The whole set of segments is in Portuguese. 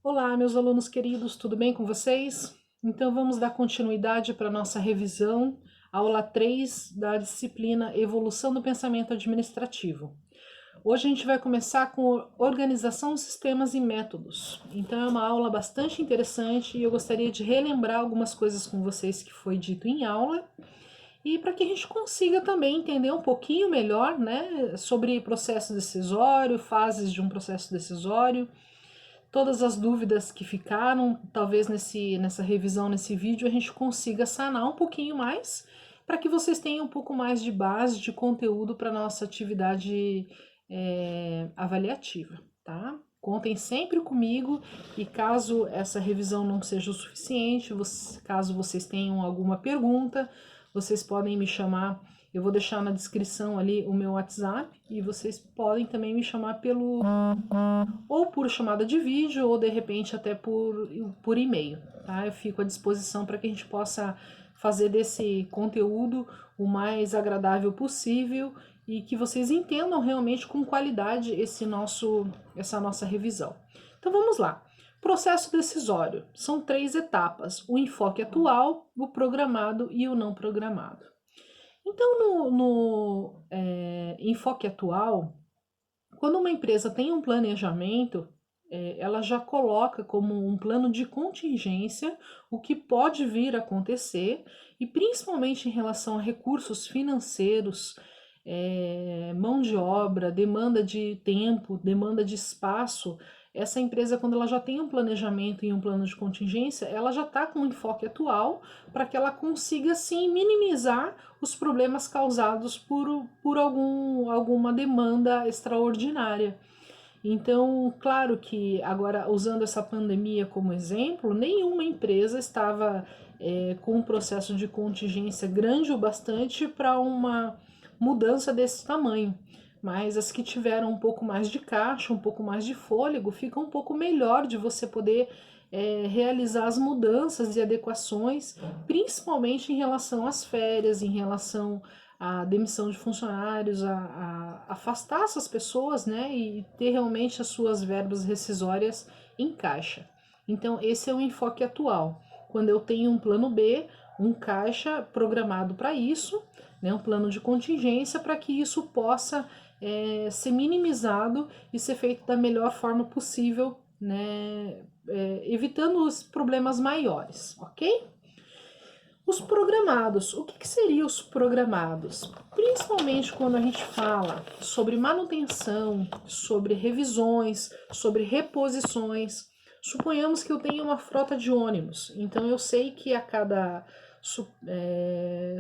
Olá, meus alunos queridos, tudo bem com vocês? Então vamos dar continuidade para a nossa revisão, aula 3 da disciplina Evolução do Pensamento Administrativo. Hoje a gente vai começar com organização, sistemas e métodos. Então é uma aula bastante interessante e eu gostaria de relembrar algumas coisas com vocês que foi dito em aula e para que a gente consiga também entender um pouquinho melhor, né, sobre processo decisório, fases de um processo decisório, todas as dúvidas que ficaram, talvez nessa revisão, nesse vídeo, a gente consiga sanar um pouquinho mais, para que vocês tenham um pouco mais de base, de conteúdo para nossa atividade avaliativa, tá? Contem sempre comigo e caso essa revisão não seja o suficiente, caso vocês tenham alguma pergunta, vocês podem me chamar. Eu vou deixar na descrição ali o meu WhatsApp e vocês podem também me chamar ou por chamada de vídeo ou de repente até por e-mail, tá? Eu fico à disposição para que a gente possa fazer desse conteúdo o mais agradável possível e que vocês entendam realmente com qualidade essa nossa revisão. Então vamos lá. Processo decisório. São 3 etapas: o enfoque atual, o programado e o não programado. Então, no enfoque atual, quando uma empresa tem um planejamento, ela já coloca como um plano de contingência o que pode vir a acontecer e principalmente em relação a recursos financeiros, mão de obra, demanda de tempo, demanda de espaço. Essa empresa, quando ela já tem um planejamento e um plano de contingência, ela já está com um enfoque atual para que ela consiga, sim, minimizar os problemas causados por alguma demanda extraordinária. Então, claro que agora, usando essa pandemia como exemplo, nenhuma empresa estava com um processo de contingência grande o bastante para uma mudança desse tamanho. Mas as que tiveram um pouco mais de caixa, um pouco mais de fôlego, fica um pouco melhor de você poder realizar as mudanças e adequações, principalmente em relação às férias, em relação à demissão de funcionários, a afastar essas pessoas, né, e ter realmente as suas verbas rescisórias em caixa. Então, esse é o enfoque atual. Quando eu tenho um plano B, um caixa programado para isso, né, um plano de contingência para que isso possa ser minimizado e ser feito da melhor forma possível, né, evitando os problemas maiores, ok? Os programados. O que seriam os programados? Principalmente quando a gente fala sobre manutenção, sobre revisões, sobre reposições. Suponhamos que eu tenho uma frota de ônibus, então eu sei que a cada.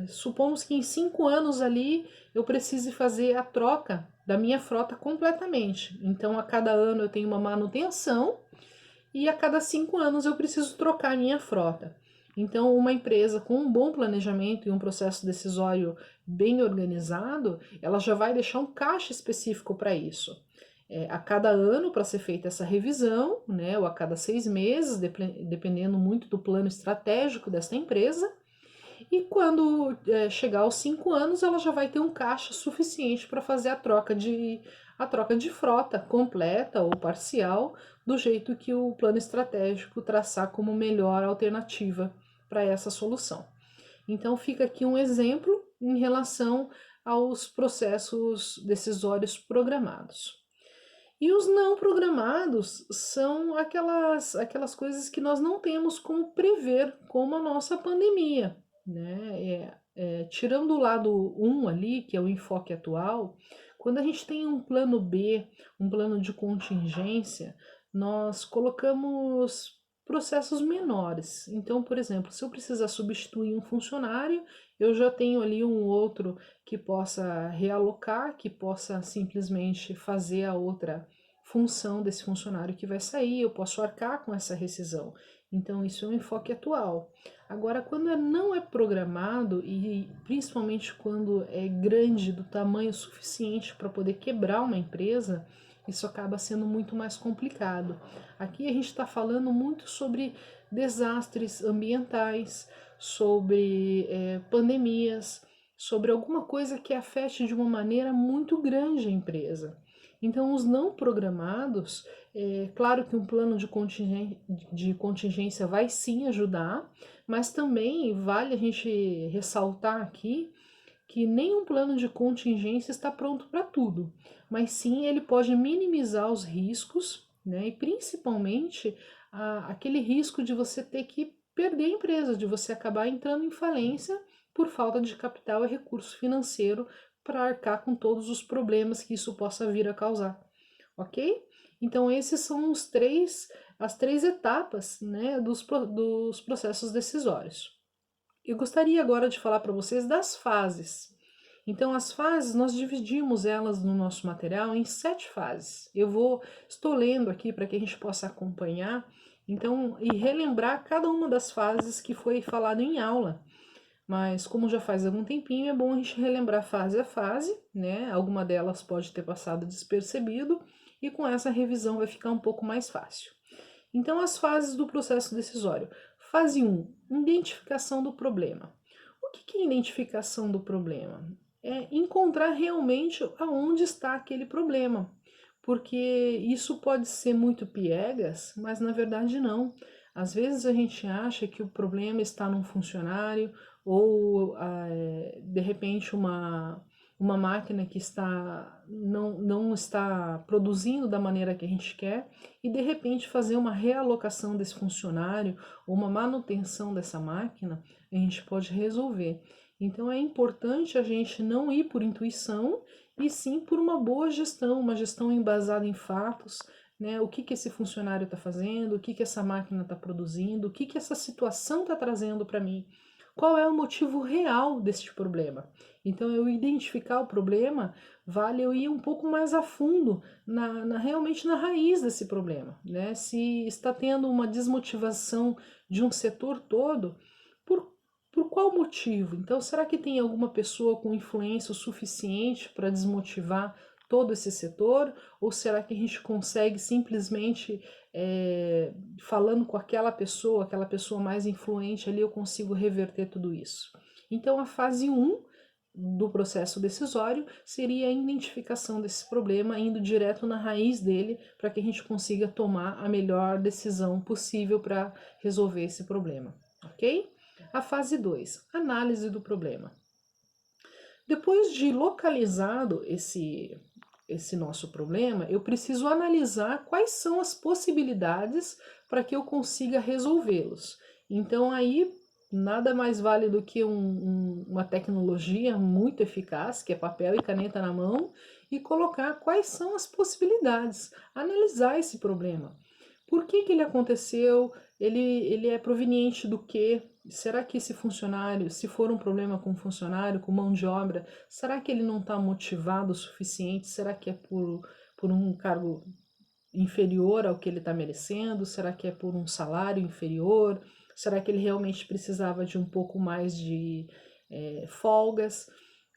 Supomos que em 5 anos ali eu precise fazer a troca da minha frota completamente. Então a cada ano eu tenho uma manutenção e a cada 5 anos eu preciso trocar a minha frota. Então, uma empresa com um bom planejamento e um processo decisório bem organizado, ela já vai deixar um caixa específico para isso. A cada ano para ser feita essa revisão, né, ou a cada 6 meses, dependendo muito do plano estratégico dessa empresa. E quando chegar aos 5 anos, ela já vai ter um caixa suficiente para fazer a troca de frota completa ou parcial, do jeito que o plano estratégico traçar como melhor alternativa para essa solução. Então, fica aqui um exemplo em relação aos processos decisórios programados. E os não programados são aquelas coisas que nós não temos como prever, como a nossa pandemia, né? Tirando o lado 1 ali, que é o enfoque atual, quando a gente tem um plano B, um plano de contingência, nós colocamos processos menores. Então, por exemplo, se eu precisar substituir um funcionário, eu já tenho ali um outro que possa realocar, que possa simplesmente fazer a outra função desse funcionário que vai sair, eu posso arcar com essa rescisão. Então, isso é um enfoque atual. Agora, quando não é programado, e principalmente quando é grande, do tamanho suficiente para poder quebrar uma empresa, isso acaba sendo muito mais complicado. Aqui a gente está falando muito sobre desastres ambientais, sobre pandemias, sobre alguma coisa que afete de uma maneira muito grande a empresa. Então, os não programados, é claro que um plano de contingência vai sim ajudar, mas também vale a gente ressaltar aqui que nenhum plano de contingência está pronto para tudo, mas sim ele pode minimizar os riscos, né? E principalmente aquele risco de você ter que perder a empresa, de você acabar entrando em falência por falta de capital e recurso financeiro para arcar com todos os problemas que isso possa vir a causar, ok? Então esses são as três etapas, né, dos processos decisórios. Eu gostaria agora de falar para vocês das fases. Então, as fases, nós dividimos elas no nosso material em 7 fases. Estou lendo aqui para que a gente possa acompanhar, então, e relembrar cada uma das fases que foi falado em aula. Mas, como já faz algum tempinho, é bom a gente relembrar fase a fase, né? Alguma delas pode ter passado despercebido, e com essa revisão vai ficar um pouco mais fácil. Então, as fases do processo decisório. Fase 1, identificação do problema. O que é identificação do problema? É encontrar realmente aonde está aquele problema, porque isso pode ser muito piegas, mas na verdade não. Às vezes a gente acha que o problema está num funcionário ou de repente uma máquina que não está produzindo da maneira que a gente quer e de repente fazer uma realocação desse funcionário ou uma manutenção dessa máquina, a gente pode resolver. Então é importante a gente não ir por intuição e sim por uma boa gestão, uma gestão embasada em fatos, né? O que esse funcionário está fazendo, o que essa máquina está produzindo, o que essa situação está trazendo para mim. Qual é o motivo real deste problema? Então, eu identificar o problema vale eu ir um pouco mais a fundo realmente na raiz desse problema, né? Se está tendo uma desmotivação de um setor todo, por, por qual motivo? Então, será que tem alguma pessoa com influência o suficiente para desmotivar todo esse setor? Ou será que a gente consegue simplesmente falando com aquela pessoa mais influente ali, eu consigo reverter tudo isso? Então, a fase 1 do processo decisório seria a identificação desse problema, indo direto na raiz dele, para que a gente consiga tomar a melhor decisão possível para resolver esse problema, ok? A fase 2, análise do problema. Depois de localizado esse nosso problema, eu preciso analisar quais são as possibilidades para que eu consiga resolvê-los. Então, aí, nada mais vale do que uma tecnologia muito eficaz, que é papel e caneta na mão, e colocar quais são as possibilidades, analisar esse problema. Por que ele aconteceu? Ele é proveniente do quê? Será que esse funcionário, se for um problema com funcionário, com mão de obra, será que ele não está motivado o suficiente? Será que é por um cargo inferior ao que ele está merecendo? Será que é por um salário inferior? Será que ele realmente precisava de um pouco mais de folgas?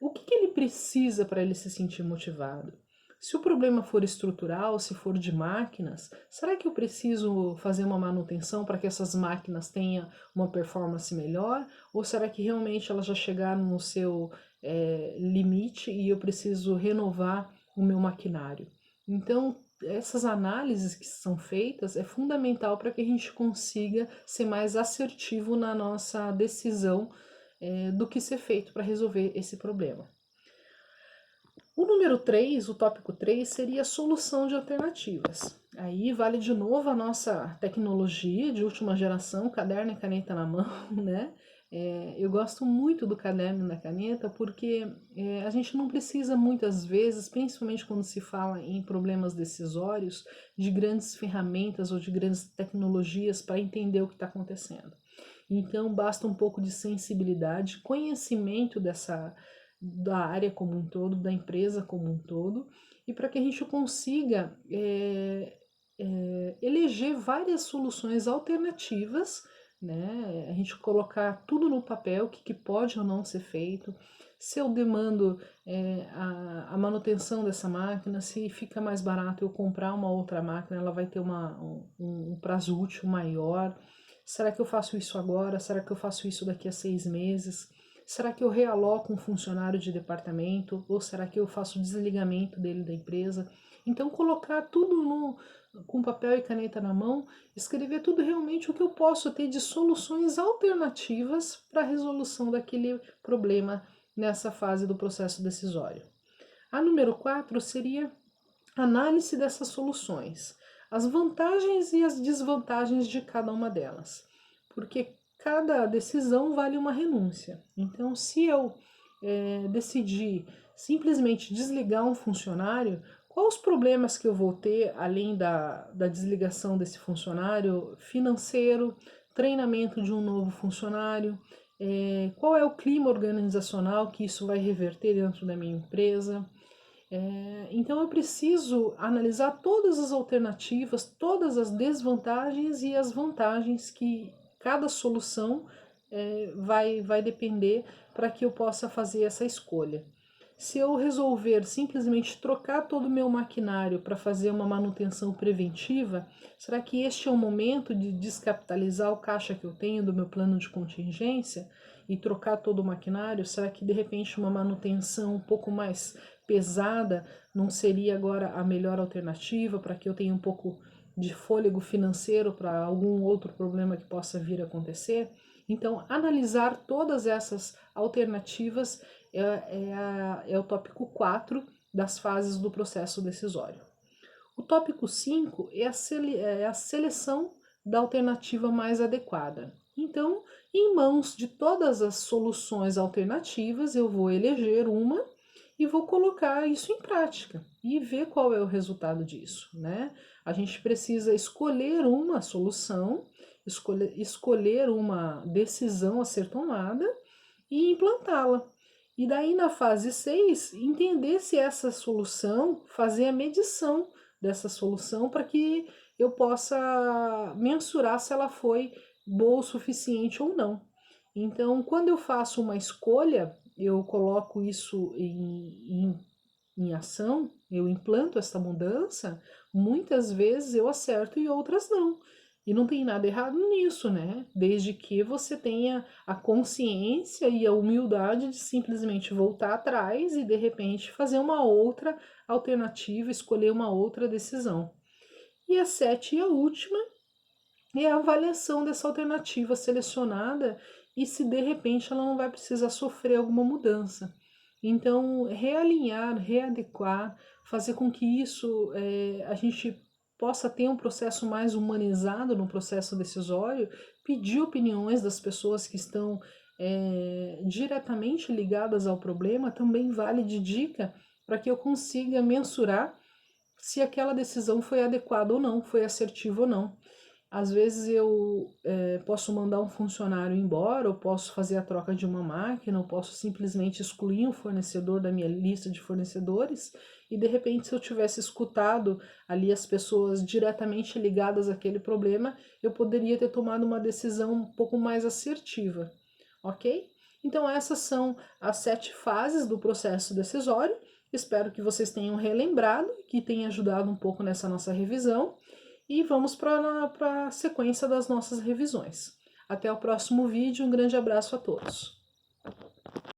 O que ele precisa para ele se sentir motivado? Se o problema for estrutural, se for de máquinas, será que eu preciso fazer uma manutenção para que essas máquinas tenham uma performance melhor? Ou será que realmente elas já chegaram no seu limite e eu preciso renovar o meu maquinário? Então, essas análises que são feitas é fundamental para que a gente consiga ser mais assertivo na nossa decisão do que ser feito para resolver esse problema. O número 3, o tópico 3, seria a solução de alternativas. Aí vale de novo a nossa tecnologia de última geração, caderno e caneta na mão, né? Eu gosto muito do caderno e da caneta porque a gente não precisa muitas vezes, principalmente quando se fala em problemas decisórios, de grandes ferramentas ou de grandes tecnologias para entender o que está acontecendo. Então basta um pouco de sensibilidade, conhecimento da área como um todo, da empresa como um todo, e para que a gente consiga eleger várias soluções alternativas, né? A gente colocar tudo no papel, o que pode ou não ser feito, se eu demando a manutenção dessa máquina, se fica mais barato eu comprar uma outra máquina, ela vai ter um prazo útil maior. Será que eu faço isso agora? Será que eu faço isso daqui a 6 meses? Será que eu realoco um funcionário de departamento? Ou será que eu faço o desligamento dele da empresa? Então, colocar tudo com papel e caneta na mão, escrever tudo realmente o que eu posso ter de soluções alternativas para a resolução daquele problema nessa fase do processo decisório. A número 4 seria análise dessas soluções, as vantagens e as desvantagens de cada uma delas, porque cada decisão vale uma renúncia. Então, se eu decidir simplesmente desligar um funcionário, quais os problemas que eu vou ter, além da desligação desse funcionário, financeiro, treinamento de um novo funcionário, qual é o clima organizacional que isso vai reverter dentro da minha empresa. Então eu preciso analisar todas as alternativas, todas as desvantagens e as vantagens que cada solução vai depender para que eu possa fazer essa escolha. Se eu resolver simplesmente trocar todo o meu maquinário para fazer uma manutenção preventiva, será que este é o momento de descapitalizar o caixa que eu tenho do meu plano de contingência e trocar todo o maquinário? Será que de repente uma manutenção um pouco mais pesada não seria agora a melhor alternativa para que eu tenha um pouco de fôlego financeiro para algum outro problema que possa vir a acontecer? Então, analisar todas essas alternativas é o tópico 4 das fases do processo decisório. O tópico 5 é a seleção da alternativa mais adequada. Então, em mãos de todas as soluções alternativas, eu vou eleger uma e vou colocar isso em prática e ver qual é o resultado disso, né? A gente precisa escolher uma solução, escolher uma decisão a ser tomada e implantá-la. E daí na fase 6, entender se essa solução, fazer a medição dessa solução para que eu possa mensurar se ela foi boa o suficiente ou não. Então, quando eu faço uma escolha, eu coloco isso em ação, eu implanto essa mudança, muitas vezes eu acerto e outras não. E não tem nada errado nisso, né? Desde que você tenha a consciência e a humildade de simplesmente voltar atrás e de repente fazer uma outra alternativa, escolher uma outra decisão. E a 7 e a última é a avaliação dessa alternativa selecionada e se de repente ela não vai precisar sofrer alguma mudança. Então, realinhar, readequar, fazer com que isso a gente possa ter um processo mais humanizado no processo decisório, pedir opiniões das pessoas que estão diretamente ligadas ao problema, também vale de dica para que eu consiga mensurar se aquela decisão foi adequada ou não, foi assertiva ou não. Às vezes eu posso mandar um funcionário embora, eu posso fazer a troca de uma máquina, eu posso simplesmente excluir um fornecedor da minha lista de fornecedores e de repente se eu tivesse escutado ali as pessoas diretamente ligadas àquele problema, eu poderia ter tomado uma decisão um pouco mais assertiva, ok? Então essas são as 7 fases do processo decisório. Espero que vocês tenham relembrado, que tenha ajudado um pouco nessa nossa revisão. E vamos para a sequência das nossas revisões. Até o próximo vídeo, um grande abraço a todos.